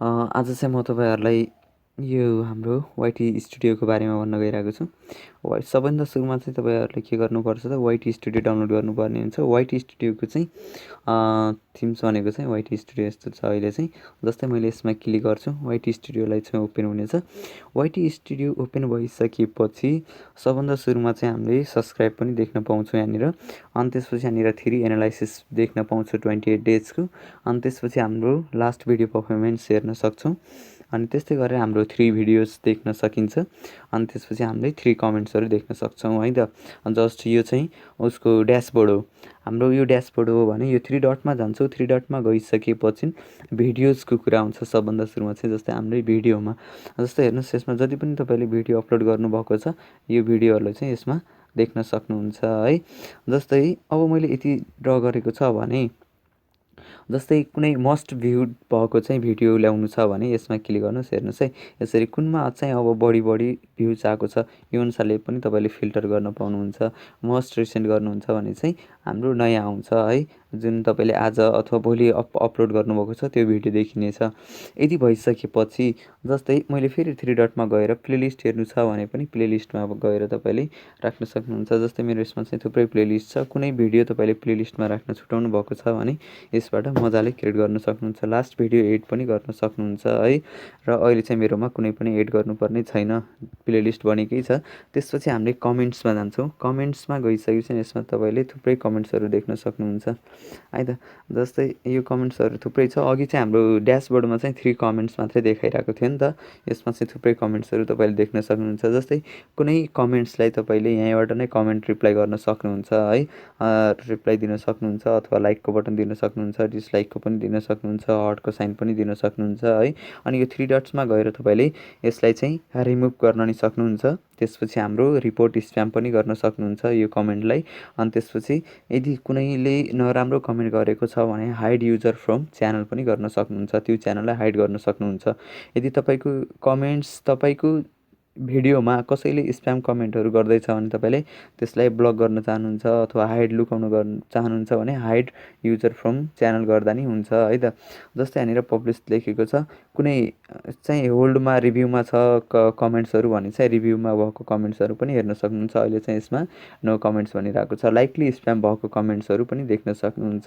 आज चाहिँ म तपाईँहरूलाई यो हाम्रो वाइटी स्टुडियोको बारेमा भन्न गइरहेको छु। सबभन्दा सुरुमा चाहिँ तपाईँहरूले के गर्नुपर्छ त वाइटी स्टुडियो डाउनलोड गर्नुपर्ने हुन्छ। वाइटी स्टुडियोको चाहिँ थिम्स भनेको चाहिँ वाइटी स्टुडियो यस्तो छ अहिले चाहिँ। जस्तै मैले यसमा क्लिक गर्छु, वाइटी स्टुडियोलाई चाहिँ ओपन हुनेछ। वाइटी स्टुडियो ओपन भइसकेपछि सबभन्दा सुरुमा चाहिँ हामीले सब्सक्राइब पनि देख्न पाउँछौँ यहाँनिर। अनि त्यसपछि यहाँनिर 3 एनालाइसिस देख्न पाउँछौँ 28 डेजको। अनि त्यसपछि हाम्रो लास्ट भिडियो पर्फर्मेन्स हेर्न सक्छौँ। अनि त्यस्तै गरेर हाम्रो 3 भिडियोज देख्न सकिन्छ। अनि त्यसपछि हामीले 3 कमेन्ट्सहरू देख्न सक्छौँ है त। जस्ट यो चाहिँ उसको ड्यासबोर्ड हो। हाम्रो यो ड्यासबोर्ड हो भने यो 3 डटमा जान्छौँ। 3 डटमा गइसकेपछि भिडियोजको कुरा आउँछ सबभन्दा सुरुमा चाहिँ। जस्तै हाम्रै भिडियोमा जस्तै हेर्नुहोस्, यसमा जति पनि तपाईँले भिडियो अपलोड गर्नुभएको छ यो भिडियोहरूलाई चाहिँ यसमा देख्न सक्नुहुन्छ है। जस्तै अब मैले यति ड्र गरेको छ भने, जस्तै कुनै मस्ट भ्युड भएको चाहिँ भिडियो ल्याउनु छ भने यसमा क्लिक गर्नुहोस्। हेर्नुहोस् है, यसरी कुनमा चाहिँ अब बढी भ्युज आएको छ यो अनुसारले पनि तपाईँले फिल्टर गर्न पाउनुहुन्छ। मस्ट रिसेन्ट गर्नुहुन्छ भने चाहिँ हाम्रो नयाँ आउँछ है, जुन तपाईँले आज अथवा भोलि अपलोड गर्नुभएको छ त्यो भिडियो देखिनेछ। यदि भइसकेपछि जस्तै मैले फेरि 3 डटमा गएर प्लेलिस्ट हेर्नु छ भने पनि प्लेलिस्टमा गएर तपाईँले राख्न सक्नुहुन्छ। जस्तै मेरो यसमा चाहिँ थुप्रै प्लेलिस्ट छ। कुनै भिडियो तपाईँले प्लेलिस्टमा राख्न छुटाउनु भएको छ भने यसबाट मजाले क्रिएट गर्न सक्नुहुन्छ। लास्ट भिडियो एड पनि गर्न सक्नुहुन्छ है। र अहिले चाहिँ मेरोमा कुनै पनि एड गर्नुपर्ने छैन, प्लेलिस्ट बनेकै छ। त्यसपछि हामीले कमेन्ट्समा जान्छौँ। कमेन्ट्समा गइसकेपछि यसमा तपाईँले थुप्रै कमेन्ट्सहरू देख्न सक्नुहुन्छ है त। जस्तै यो कमेन्ट्सहरू थुप्रै छ। अघि चाहिँ हाम्रो ड्यासबोर्डमा चाहिँ 3 कमेन्ट्स मात्रै देखाइरहेको थियो नि त। यसमा चाहिँ थुप्रै कमेन्ट्सहरू तपाईँले देख्न सक्नुहुन्छ। जस्तै कुनै कमेन्ट्सलाई तपाईँले यहीँबाट नै कमेन्ट रिप्लाई गर्न सक्नुहुन्छ है। रिप्लाई दिन सक्नुहुन्छ अथवा लाइकको बटन दिन सक्नुहुन्छ, डिसलाइकको पनि दिन सक्नुहुन्छ, हार्टको साइन पनि दिन सक्नुहुन्छ है। अनि यो 3 डट्समा गएर तपाईँले यसलाई चाहिँ रिमुभ गर्न नि सक्नुहुन्छ। त्यसपछि हाम्रो रिपोर्ट स्प्याम पनि गर्न सक्नुहुन्छ यो कमेन्टलाई। अनि त्यसपछि यदि कुनैले नराम्रो कमेन्ट गरेको छ भने हाइड युजर फ्रम च्यानल पनि गर्न सक्नुहुन्छ। त्यो च्यानललाई हाइड गर्न सक्नुहुन्छ। यदि तपाईँको कमेन्ट्स तपाईँको भिडियोमा कसैले स्प्याम कमेन्टहरू गर्दैछ भने तपाईँले त्यसलाई ब्लक गर्न चाहनुहुन्छ अथवा हाइड लुकाउन गर्न चाहनुहुन्छ भने हाइड युजर फ्रम च्यानल गर्दा नि हुन्छ है त। जस्तै यहाँनिर पब्लिस लेखेको छ, कुनै चाहिँ होल्डमा रिभ्यूमा छ कमेन्ट्सहरू भने चाहिँ रिभ्यूमा भएको कमेन्ट्सहरू पनि हेर्न सक्नुहुन्छ। अहिले चाहिँ यसमा नो कमेन्ट्स भनिरहेको छ। लाइकली स्प्याम भएको कमेन्ट्सहरू पनि देख्न सक्नुहुन्छ।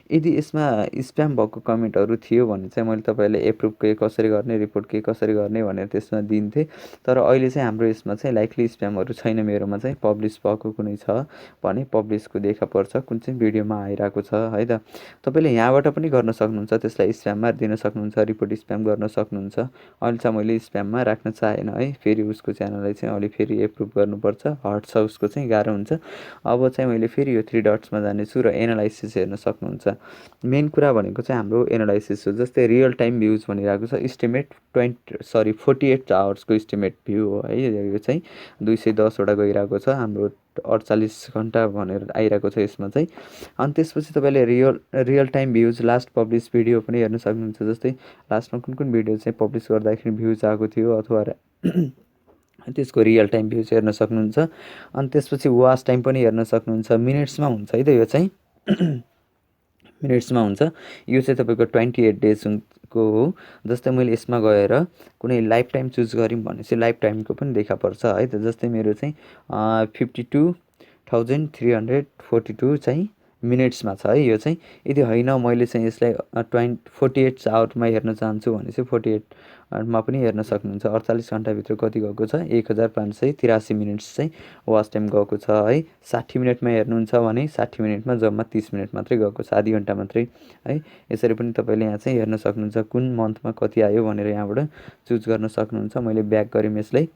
यदि यसमा स्प्याम भएको कमेन्टहरू थियो भने चाहिँ मैले तपाईँलाई एप्रुभ के कसरी गर्ने, रिपोर्ट के कसरी गर्ने भनेर त्यसमा दिन्थेँ। तर अहिले चाहिँ हाम्रो यसमा चाहिँ लाइकली स्प्यामहरू छैन। मेरोमा चाहिँ पब्लिस भएको कुनै छ भने पब्लिसको देखा पर्छ कुन चाहिँ भिडियोमा आइरहेको छ है त। तपाईँले यहाँबाट पनि गर्न सक्नुहुन्छ, त्यसलाई स्प्याममा दिन सक्नुहुन्छ, रिपोर्ट स्प्याम गर्न सक्नुहुन्छ। अहिले चाहिँ मैले स्प्याममा राख्न चाहेन है। फेरि उसको च्यानललाई चाहिँ अहिले फेरि एप्रुभ गर्नुपर्छ, हट छ उसको चाहिँ गाह्रो हुन्छ। अब चाहिँ मैले फेरि यो 3 डट्समा जानेछु र एनालाइसिस हेर्न सक्नुहुन्छ। मेन कुरा भनेको चाहिँ हाम्रो एनालाइसिस हो। जस्तै रियल टाइम भ्युज भनिरहेको छ, इस्टिमेट 48 आवर्सको इस्टिमेट भ्यू हो है। यो चाहिँ 210वटा गइरहेको छ। हाम्रो 48 घन्टा भनेर आइरहेको छ यसमा चाहिँ। अनि त्यसपछि तपाईँले real time views last publish video पनि हेर्न सक्नुहुन्छ। जस्तै लास्टमा कुन कुन भिडियो चाहिँ पब्लिस गर्दाखेरि भ्युज आएको थियो अथवा त्यसको रियल टाइम भ्युज हेर्न सक्नुहुन्छ। अनि त्यसपछि वाच टाइम पनि हेर्न सक्नुहुन्छ। मिनट्समा हुन्छ है त यो चाहिँ मिनट्समा हुन्छ। यो चाहिँ तपाईँको 28 डेजको हो। जस्तै मैले यसमा गएर कुनै लाइफ टाइम चुज गऱ्यौँ भने चाहिँ लाइफ टाइमको पनि देखा पर्छ है त। जस्तै मेरो चाहिँ 52,342 चाहिँ मिनट्समा छ है यो चाहिँ। यदि होइन मैले चाहिँ यसलाई 48 आवरमा हेर्न चाहन्छु भने चाहिँ 48मा पनि हेर्न सक्नुहुन्छ। 48 घन्टाभित्र कति गएको छ, 1583 मिनट्स चाहिँ वाच टाइम गएको छ है। 60 मिनटमा हेर्नुहुन्छ भने 60 मिनटमा जम्मा 30 मिनट मात्रै गएको छ, आधी घन्टा मात्रै है। यसरी पनि तपाईँले यहाँ चाहिँ हेर्न सक्नुहुन्छ कुन मन्थमा कति आयो भनेर यहाँबाट चुज गर्न सक्नुहुन्छ। मैले ब्याक गरेँ यसलाई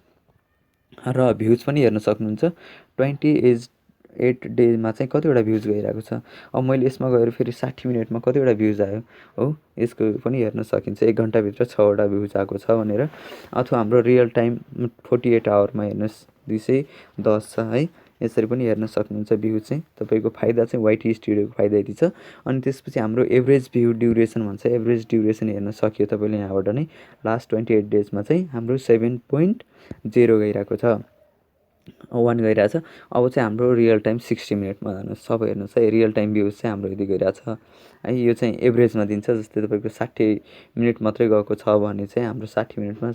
र भ्युज पनि हेर्न सक्नुहुन्छ। 28 डेजमा चाहिँ कतिवटा भ्युज गइरहेको छ। अब मैले यसमा गएर फेरि 60 मिनटमा कतिवटा भ्युज आयो हो, यसको पनि हेर्न सकिन्छ। 1 घन्टाभित्र 6वटा भ्युज आएको छ भनेर। अथवा हाम्रो रियल टाइम 48 आवरमा हेर्नुहोस् 210 छ है। यसरी पनि हेर्न सक्नुहुन्छ भ्यू चाहिँ। तपाईँको फाइदा चाहिँ वाइटी स्टुडियोको फाइदा यति छ। अनि त्यसपछि हाम्रो एभरेज भ्यू ड्युरेसन भन्छ। एभरेज ड्युरेसन हेर्न सकियो तपाईँले यहाँबाट नै। लास्ट 28 डेजमा चाहिँ हाम्रो 7.0 गइरहेको छ। 1 गइरहेछ। अब चाहिँ हाम्रो रियल टाइम 60 मिनटमा जानुहोस्। सब हेर्नुहोस् है, रियल टाइम भ्युज चाहिँ हाम्रो यति गइरहेछ है। यो चाहिँ एभरेजमा दिन्छ, जस्तै तपाईँको 60 मिनट मात्रै गएको छ भने चाहिँ हाम्रो 60 मिनटमा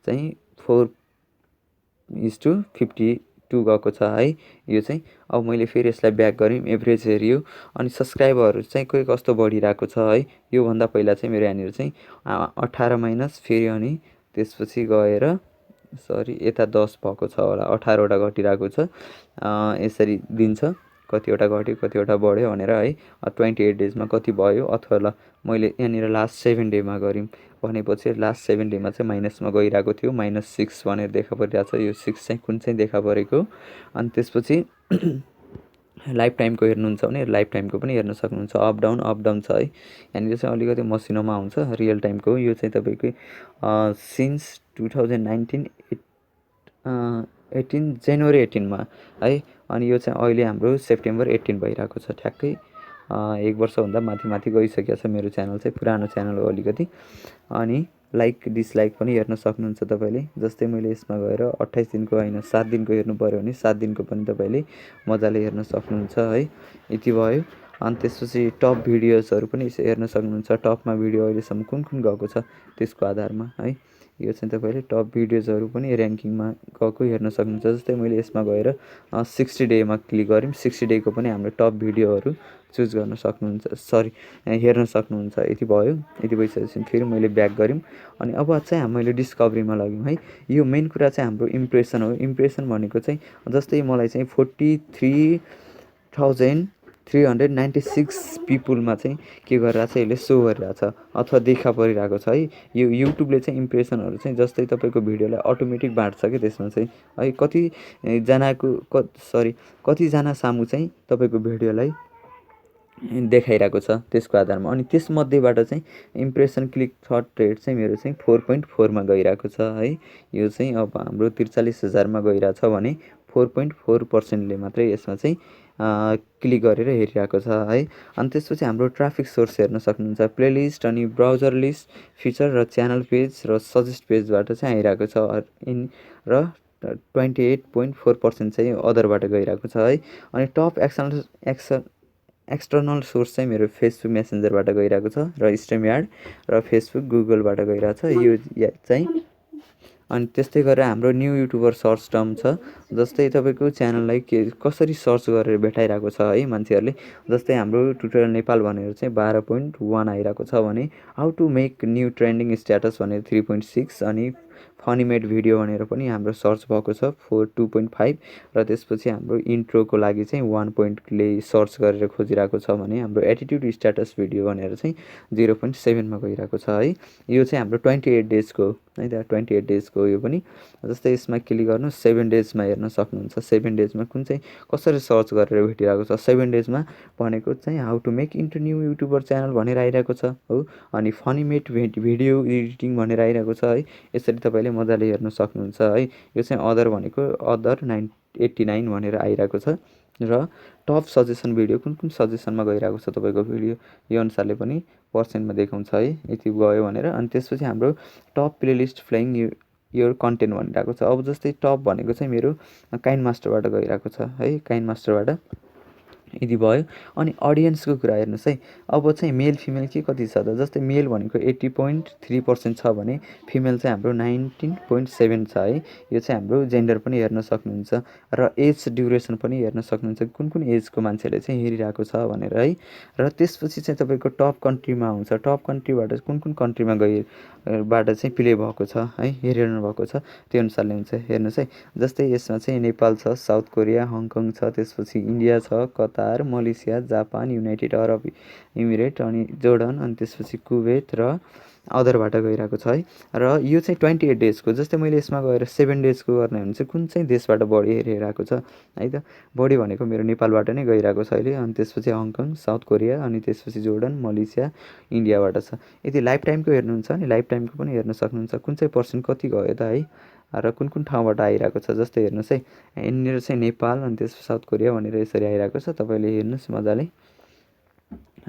चाहिँ 4:52 गएको छ है यो चाहिँ। अब मैले फेरि यसलाई ब्याक गरेँ, एभरेज हेऱ्यो, अनि सब्सक्राइबरहरू चाहिँ कोही कस्तो बढिरहेको छ है। योभन्दा पहिला चाहिँ मेरो यहाँनिर चाहिँ 18 माइनस फेरि अनि त्यसपछि गएर सरी यता 10 भएको छ होला, 18वटा घटिरहेको छ। यसरी दिन्छ कतिवटा घट्यो कतिवटा बढ्यो भनेर है। 28 डेजमा कति भयो, अथवा ल मैले यहाँनिर लास्ट 7 डेमा गऱ्यौँ भनेपछि लास्ट 7 डेमा चाहिँ माइनसमा गइरहेको थियो, -6 भनेर देखा परिरहेको छ। यो 6 चाहिँ कुन चाहिँ देखा परेको। अनि त्यसपछि लाइफ टाइमको हेर्नुहुन्छ भने लाइफ टाइमको पनि हेर्न सक्नुहुन्छ, अप डाउन छ है। यहाँनिर चाहिँ अलिकति मसिनोमा आउँछ रियल टाइमको। यो चाहिँ तपाईँकै सिन्स 2019 18 जनवरी 18मा है। अनि यो चाहिँ अहिले हाम्रो सेप्टेम्बर 18 भइरहेको छ ठ्याक्कै। 1 वर्षभन्दा माथि गइसकेको छ मेरो च्यानल चाहिँ, पुरानो च्यानल हो अलिकति। अनि लाइक डिसलाइक पनि हेर्न सक्नुहुन्छ तपाईँले। जस्तै मैले यसमा गएर 28 दिनको होइन 7 दिनको हेर्नु पऱ्यो भने 7 दिनको पनि तपाईँले मजाले हेर्न सक्नुहुन्छ है। यति भयो। अनि त्यसपछि टप भिडियोजहरू पनि हेर्न सक्नुहुन्छ। टपमा भिडियो अहिलेसम्म कुन कुन गएको छ त्यसको आधारमा है। यो चाहिँ तपाईँले टप भिडियोजहरू पनि ऱ्याङ्किङमा गएको हेर्न सक्नुहुन्छ। जस्तै मैले यसमा गएर 60 डेमा क्लिक गऱ्यौँ, 60 डेको पनि हाम्रो टप भिडियोहरू चुज गर्न सक्नुहुन्छ, सरी हेर्न सक्नुहुन्छ। यति भयो। यति भइसकेपछि फेरि मैले ब्याक गऱ्यौँ, अनि अब चाहिँ मैले डिस्कभरीमा लग्यौँ है। यो मेन कुरा चाहिँ हाम्रो इम्प्रेसन हो। इम्प्रेसन भनेको चाहिँ जस्तै मलाई चाहिँ 43,396 पिपुलमा चाहिँ के गरिरहेछ, यसले सो गरिरहेछ अथवा देखा परिरहेको छ है। यो युट्युबले चाहिँ इम्प्रेसनहरू चाहिँ जस्तै तपाईँको भिडियोलाई अटोमेटिक बाँड्छ कि त्यसमा चाहिँ है। कतिजना सामु चाहिँ तपाईँको भिडियोलाई देखाइरहेको छ त्यसको आधारमा। अनि त्यसमध्येबाट चाहिँ इम्प्रेसन क्लिक थ्रट रेट चाहिँ मेरो चाहिँ 4.4मा गइरहेको छ है। यो चाहिँ अब हाम्रो 43,000मा गइरहेछ भने 4.4%ले मात्रै यसमा चाहिँ क्लिक गरेर हेरिरहेको छ है। अनि त्यसपछि हाम्रो ट्राफिक सोर्स हेर्न सक्नुहुन्छ, प्लेलिस्ट अनि ब्राउजर लिस्ट फिचर र च्यानल पेज र सजेस्ट पेजबाट चाहिँ आइरहेको छ र 28.4% चाहिँ अदरबाट गइरहेको छ है। अनि टप एक्सटर्नल सोर्स चाहिँ मेरो फेसबुक मेसेन्जरबाट गइरहेको छ र स्ट्रिम यार्ड र फेसबुक गुगलबाट गइरहेको छ यो चाहिँ। अनि त्यस्तै गरेर हाम्रो न्यू युट्युबर सर्च टर्म छ। जस्तै तपाईँको च्यानललाई कसरी सर्च गरेर भेटाइरहेको छ है मान्छेहरूले। जस्तै हाम्रो ट्युटोरियल नेपाल भनेर चाहिँ 12.1 आइरहेको छ भने how to make new trending status भनेर 3.6 अनि फनी मेड भिडियो भनेर पनि हाम्रो सर्च भएको छ 2.5 र त्यसपछि हाम्रो इन्ट्रोको लागि चाहिँ 1 पोइन्टले सर्च गरेर खोजिरहेको छ भने हाम्रो एटिट्युड स्ट्याटस भिडियो भनेर चाहिँ 0.7मा गइरहेको छ है। यो चाहिँ हाम्रो 28 डेजको है त, 28 डेजको यो पनि। जस्तै यसमा क्लिक गर्नु 7 डेजमा हेर्न सक्नुहुन्छ, 7 डेजमा कुन चाहिँ कसरी सर्च गरेर भेटिरहेको छ। 7 डेजमा भनेको चाहिँ how to make into new YouTuber channel भनेर आइरहेको छ हो। अनि फनी मेड भिडियो एडिटिङ भनेर आइरहेको छ है। यसरी तपाईँले मजाले हेर्न सक्नुहुन्छ है। यो चाहिँ अदर भनेको अदर 89 भनेर आइरहेको छ र टप सजेसन भिडियो कुन कुन सजेसनमा गइरहेको छ तपाईँको भिडियो यो अनुसारले पनि पर्सेन्टमा देखाउँछ है। यति गयो भनेर। अनि त्यसपछि हाम्रो टप प्लेलिस्ट फ्लाइङ यो कन्टेन्ट भनिरहेको छ। अब जस्तै टप भनेको चाहिँ मेरो काइन मास्टरबाट गइरहेको छ है, काइन मास्टरबाट। यदि भयो। अनि अडियन्सको कुरा हेर्नुहोस् है। अब चाहिँ मेल फिमेल के कति छ त, जस्तै मेल भनेको 80.3% छ भने फिमेल चाहिँ हाम्रो 19.7 छ है। यो चाहिँ हाम्रो जेन्डर पनि हेर्न सक्नुहुन्छ र एज ड्युरेसन पनि हेर्न सक्नुहुन्छ, कुन कुन एजको मान्छेले चाहिँ हेरिरहेको छ भनेर है। र त्यसपछि चाहिँ तपाईँको टप कन्ट्रीमा आउँछ, टप कन्ट्रीबाट कुन कुन कन्ट्रीमा बाट चाहिँ प्ले भएको छ है, हेरिरहनु भएको छ त्यो अनुसारले हुन्छ। हेर्नुहोस् है, जस्तै यसमा चाहिँ नेपाल छ, साउथ कोरिया, हङकङ छ, त्यसपछि इन्डिया छ, कतार, मलेसिया, जापान, युनाइटेड अरब इमिरेट अनि जोर्डन, अनि त्यसपछि कुवेत र अदरबाट गइरहेको छ है। र यो चाहिँ 28 डेजको। जस्तै मैले यसमा गएर 7 डेजको गर्ने हो भने चाहिँ कुन चाहिँ देशबाट बढी हेरिरहेको छ है त। बढी भनेको मेरो नेपालबाट नै गइरहेको छ अहिले। अनि त्यसपछि हङकङ, साउथ कोरिया, अनि त्यसपछि जोर्डन, मलेसिया, इन्डियाबाट छ। यदि लाइफ टाइमको हेर्नुहुन्छ भने लाइफ टाइमको पनि हेर्न सक्नुहुन्छ, कुन चाहिँ पर्सेन्ट कति गयो त है र कुन कुन ठाउँबाट आइरहेको छ। जस्तै हेर्नुहोस् है, यहाँनिर चाहिँ नेपाल अनि त्यसपछि साउथ कोरिया भनेर यसरी आइरहेको छ। तपाईँले हेर्नुहोस् मजाले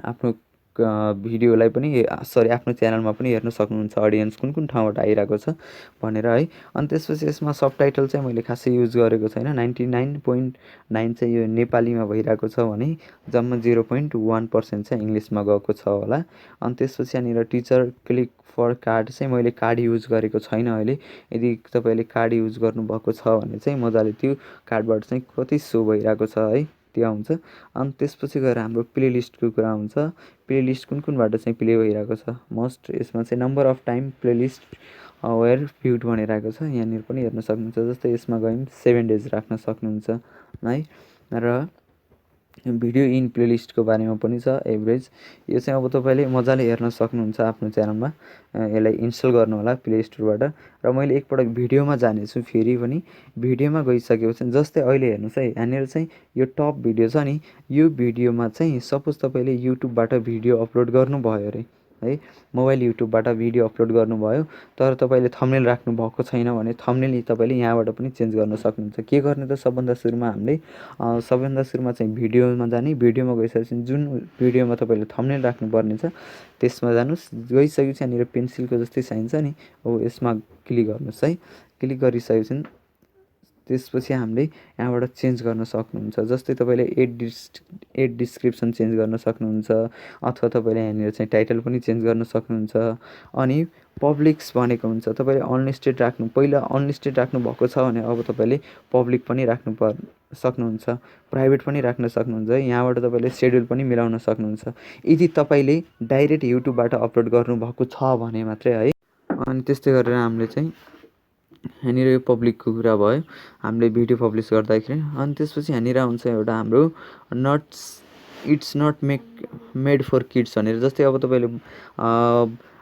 आफ्नो भिडियोलाई पनि सरी आफ्नो च्यानलमा पनि हेर्न सक्नुहुन्छ अडियन्स कुन ठाउँबाट आइरहेको छ भनेर है। अनि त्यसपछि यसमा सबटाइटल चाहिँ मैले खासै युज गरेको छैन। 99.9 चाहिँ यो नेपालीमा भइरहेको छ भने जम्मा 0.1% चाहिँ इङ्ग्लिसमा गएको छ होला। अनि त्यसपछि यहाँनिर टिचर क्लिक फर कार्ड चाहिँ मैले कार्ड युज गरेको छैन अहिले। यदि तपाईँले कार्ड युज गर्नुभएको छ भने चाहिँ मजाले त्यो कार्डबाट चाहिँ कति सो भइरहेको छ है त्यो आउँछ। अनि त्यसपछि गएर हाम्रो प्लेलिस्टको कुरा हुन्छ। प्लेलिस्ट कुनबाट चाहिँ प्ले भइरहेको छ मस्ट यसमा चाहिँ number of time playlist were viewed भनिरहेको छ। यहाँनिर पनि हेर्न सक्नुहुन्छ। जस्तै यसमा गयौँ 7 डेज राख्न सक्नुहुन्छ है। र भिडियो इन प्लेलिस्टको बारेमा पनि छ एभरेज। यो चाहिँ अब तपाईँले मजाले हेर्न सक्नुहुन्छ आफ्नो च्यानलमा। यसलाई इन्स्टल गर्नु होला प्ले स्टोरबाट। र मैले एकपटक भिडियोमा जानेछु फेरि पनि। भिडियोमा गइसकेपछि जस्तै अहिले हेर्नुहोस् है, यहाँनिर चाहिँ यो टप भिडियो छ नि, यो भिडियोमा चाहिँ सपोज तपाईँले युट्युबबाट भिडियो अपलोड गर्नुभयो अरे है, मोबाइल युट्युबबाट भिडियो अपलोड गर्नुभयो तर तपाईँले थम्बनेल राख्नुभएको छैन भने थम्बनेल तपाईँले यहाँबाट पनि चेन्ज गर्न सक्नुहुन्छ। के गर्ने त सबभन्दा सुरुमा चाहिँ भिडियोमा जाने। भिडियोमा गइसकेपछि जुन भिडियोमा तपाईँले थम्बनेल राख्नुपर्ने छ त्यसमा जानुहोस्। गइसकेपछि यहाँनिर पेन्सिलको जस्तै साइन छ नि, हो यसमा क्लिक गर्नुहोस् है। क्लिक गरिसकेपछि त्यसपछि हामीले यहाँबाट चेन्ज गर्न सक्नुहुन्छ। जस्तै तपाईँले एड डिस्क्रिप्सन चेन्ज गर्न सक्नुहुन्छ अथवा तपाईँले यहाँनिर चाहिँ टाइटल पनि चेन्ज गर्न सक्नुहुन्छ। अनि पब्लिक्स भनेको हुन्छ तपाईँले अनलिस्टेड राख्नु, पहिला अनलिस्टेड राख्नु भएको छ भने अब तपाईँले पब्लिक पनि सक्नुहुन्छ, प्राइभेट पनि राख्न सक्नुहुन्छ है। यहाँबाट तपाईँले सेड्युल पनि मिलाउन सक्नुहुन्छ यदि तपाईँले डाइरेक्ट युट्युबबाट अपलोड गर्नुभएको छ भने मात्रै है। अनि त्यस्तै गरेर हामीले चाहिँ यहाँनिर यो पब्लिकको कुरा भयो हामीले भिडियो पब्लिस गर्दाखेरि। अनि त्यसपछि यहाँनिर आउँछ एउटा हाम्रो it's not made for kids भनेर। जस्तै अब तपाईँले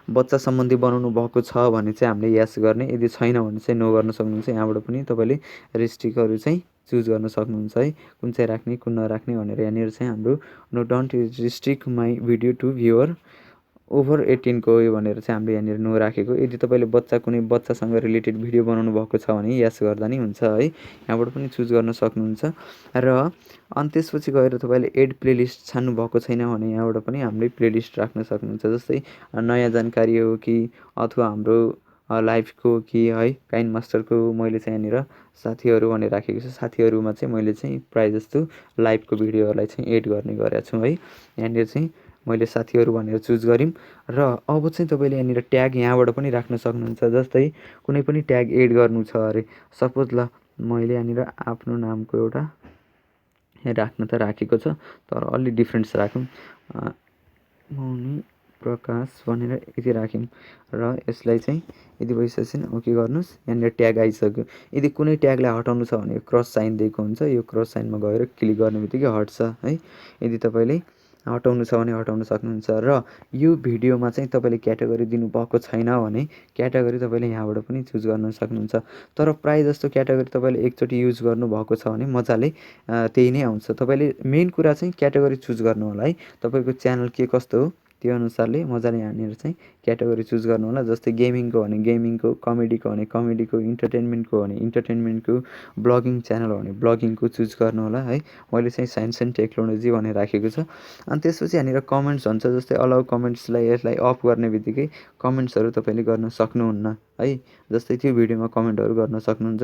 बच्चा सम्बन्धी बनाउनु भएको छ भने चाहिँ हामीले यस गर्ने, यदि छैन भने चाहिँ नो गर्न सक्नुहुन्छ। यहाँबाट पनि तपाईँले रेस्ट्रिक्टहरू चाहिँ चुज गर्न सक्नुहुन्छ है, कुन चाहिँ राख्ने कुन नराख्ने भनेर। यहाँनिर चाहिँ हाम्रो no don't restrict my video to viewer over 18 को हो भनेर चाहिँ हामीले यहाँनिर नो राखेको। यदि तपाईँले कुनै बच्चासँग रिलेटेड भिडियो बनाउनु भएको छ भने यस गर्दा नि हुन्छ है। यहाँबाट पनि चुज गर्न सक्नुहुन्छ। र अनि त्यसपछि गएर तपाईँले एड प्लेलिस्ट छान्नु भएको छैन भने यहाँबाट पनि हामीले प्लेलिस्ट राख्न सक्नुहुन्छ। जस्तै नयाँ जानकारी हो कि अथवा हाम्रो लाइफको कि है, काइन्ड मास्टरको मैले चाहिँ यहाँनिर साथीहरू भनेर राखेको छु। साथीहरूमा चाहिँ मैले चाहिँ प्रायः जस्तो लाइभको भिडियोहरूलाई चाहिँ एड गर्ने गरेको छु है। यहाँनिर चाहिँ मैले साथीहरू भनेर चुज गऱ्यौँ। र अब चाहिँ तपाईँले यहाँनिर ट्याग यहाँबाट पनि राख्न सक्नुहुन्छ। जस्तै कुनै पनि ट्याग एड गर्नु छ अरे, सपोज ल मैले यहाँनिर आफ्नो नामको एउटा राख्न त राखेको छ तर अलि डिफ्रेन्ट्स राखौँ, मौनी प्रकाश भनेर यति राख्यौँ। र यसलाई चाहिँ यदि भइसकेपछि ओके गर्नुहोस्। यहाँनिर ट्याग आइसक्यो। यदि कुनै ट्यागलाई हटाउनु छ भने क्रस साइन दिएको हुन्छ, यो क्रस साइनमा गएर क्लिक गर्ने बित्तिकै हट्छ है। यदि तपाईँले हटाउनु छ भने हटाउन सक्नुहुन्छ। र यो भिडियोमा चाहिँ तपाईँले क्याटेगोरी दिनुभएको छैन भने क्याटेगोरी तपाईँले यहाँबाट पनि चुज गर्न सक्नुहुन्छ। तर प्रायः जस्तो क्याटेगोरी तपाईँले एकचोटि युज गर्नुभएको छ भने मजाले त्यही नै आउँछ। तपाईँले मेन कुरा चाहिँ क्याटेगोरी चुज गर्नु होला है। तपाईँको च्यानल के कस्तो हो त्यो अनुसारले मजाले यहाँनिर चाहिँ क्याटेगोरी चुज गर्नु होला। जस्तै गेमिङको भने गेमिङको, कमेडीको भने कमेडीको, इन्टरटेनमेन्टको भने इन्टरटेनमेन्टको, ब्लगिङ च्यानल हो भने ब्लगिङको चुज गर्नु होला है। मैले चाहिँ साइन्स एन्ड टेक्नोलोजी भनेर राखेको छ। अनि त्यसपछि यहाँनिर कमेन्ट्स हुन्छ। जस्तै अलाउ कमेन्ट्सलाई यसलाई अफ गर्ने बित्तिकै कमेन्ट्सहरू तपाईँले गर्न सक्नुहुन्न है। जस्तै त्यो भिडियोमा कमेन्टहरू गर्न सक्नुहुन्छ।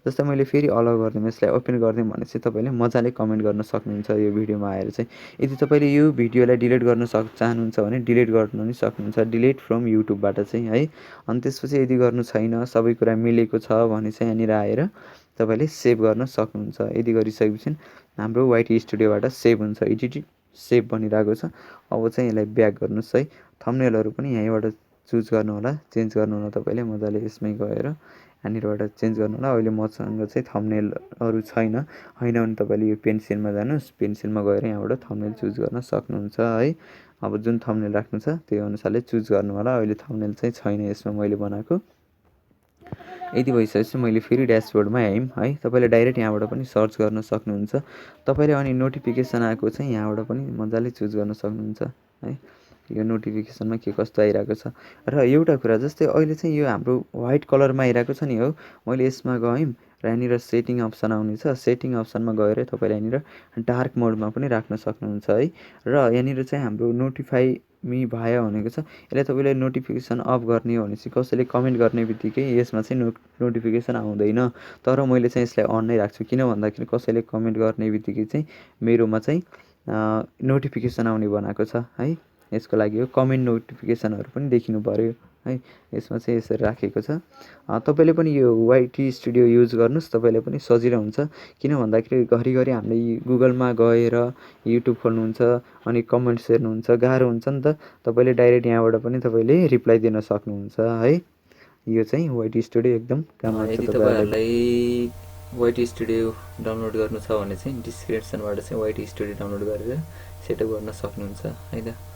जस्तै मैले फेरि अलाउ गरिदिउँ, यसलाई ओपन गरिदिउँ भने चाहिँ तपाईँले मजाले कमेन्ट गर्न सक्नुहुन्छ यो भिडियोमा आएर चाहिँ। यदि तपाईँले यो भिडियोलाई डिलिट गर्न चाहनुहुन्छ भने डिलिट गर्न पनि सक्नुहुन्छ, डिलिट फ्रम युट्युबबाट चाहिँ है। अनि त्यसपछि यदि गर्नु छैन, सबै कुरा मिलेको छ भने चाहिँ यहाँनिर आएर तपाईँले सेभ गर्न सक्नुहुन्छ। यदि गरिसकेपछि हाम्रो वाइटी स्टुडियोबाट सेभ हुन्छ, एडिट सेभ भनिरहेको छ। अब चाहिँ यसलाई ब्याक गर्नुहोस् है। थम्बनेलहरू पनि यहीँबाट चुज गर्नु होला, चेन्ज गर्नु होला। तपाईँले मजाले यसमै गएर यहाँनिरबाट चेन्ज गर्नु होला। अहिले मसँग चाहिँ थम्बनेलहरू छैन, होइन भने तपाईँले यो पेन्सिलमा जानुहोस्, पेन्सिलमा गएर यहाँबाट थम्बनेल चुज गर्न सक्नुहुन्छ है। अब जुन थम्बनेल राख्नु छ त्यो अनुसारले चुज गर्नु होला। अहिले थम्बनेल चाहिँ छैन यसमा मैले बनाएको। यदि भइसकेपछि मैले फेरि ड्यासबोर्डमा आयौँ है। तपाईँले डाइरेक्ट यहाँबाट पनि सर्च गर्न सक्नुहुन्छ। तपाईँले अनि नोटिफिकेसन आएको चाहिँ यहाँबाट पनि मजाले चुज गर्न सक्नुहुन्छ है। यो नोटिफिकेसनमा के कस्तो आइरहेको छ। र एउटा कुरा जस्तै अहिले चाहिँ यो हाम्रो व्हाइट कलरमा आइरहेको छ नि हो, मैले यसमा गएँ र यहाँनिर सेटिङ अप्सन आउनेछ। सेटिङ अप्सनमा गएर तपाईँले यहाँनिर डार्क मोडमा पनि राख्न सक्नुहुन्छ है। र यहाँनिर चाहिँ हाम्रो नोटिफाई मी भयो भनेको छ, यसलाई तपाईँले नोटिफिकेसन अफ गर्ने हो भनेपछि कसैले कमेन्ट गर्ने बित्तिकै यसमा चाहिँ नोटिफिकेसन आउँदैन। तर मैले चाहिँ यसलाई अन नै राख्छु, किन भन्दाखेरि कसैले कमेन्ट गर्ने बित्तिकै चाहिँ मेरोमा चाहिँ नोटिफिकेसन आउने बनाएको छ है। यसको लागि हो कमेन्ट नोटिफिकेसनहरू पनि देखिनु पऱ्यो है, यसमा चाहिँ यसरी राखेको छ। तपाईँले पनि यो वाइटी स्टुडियो युज गर्नुहोस्, तपाईँले पनि सजिलो हुन्छ। किन भन्दाखेरि घरिघरि हामीले गुगलमा गएर युट्युब खोल्नुहुन्छ अनि कमेन्ट्स हेर्नुहुन्छ, गाह्रो हुन्छ नि त। तपाईँले डाइरेक्ट यहाँबाट पनि तपाईँले रिप्लाई दिन सक्नुहुन्छ है। यो चाहिँ वाइटी स्टुडियो एकदम काम लाग्छ। यदि तपाईँहरूलाई वाइटी स्टुडियो डाउनलोड गर्नु छ भने चाहिँ डिस्क्रिप्सनबाट चाहिँ वाइटी स्टुडियो डाउनलोड गरेर सेटअप गर्न सक्नुहुन्छ है त।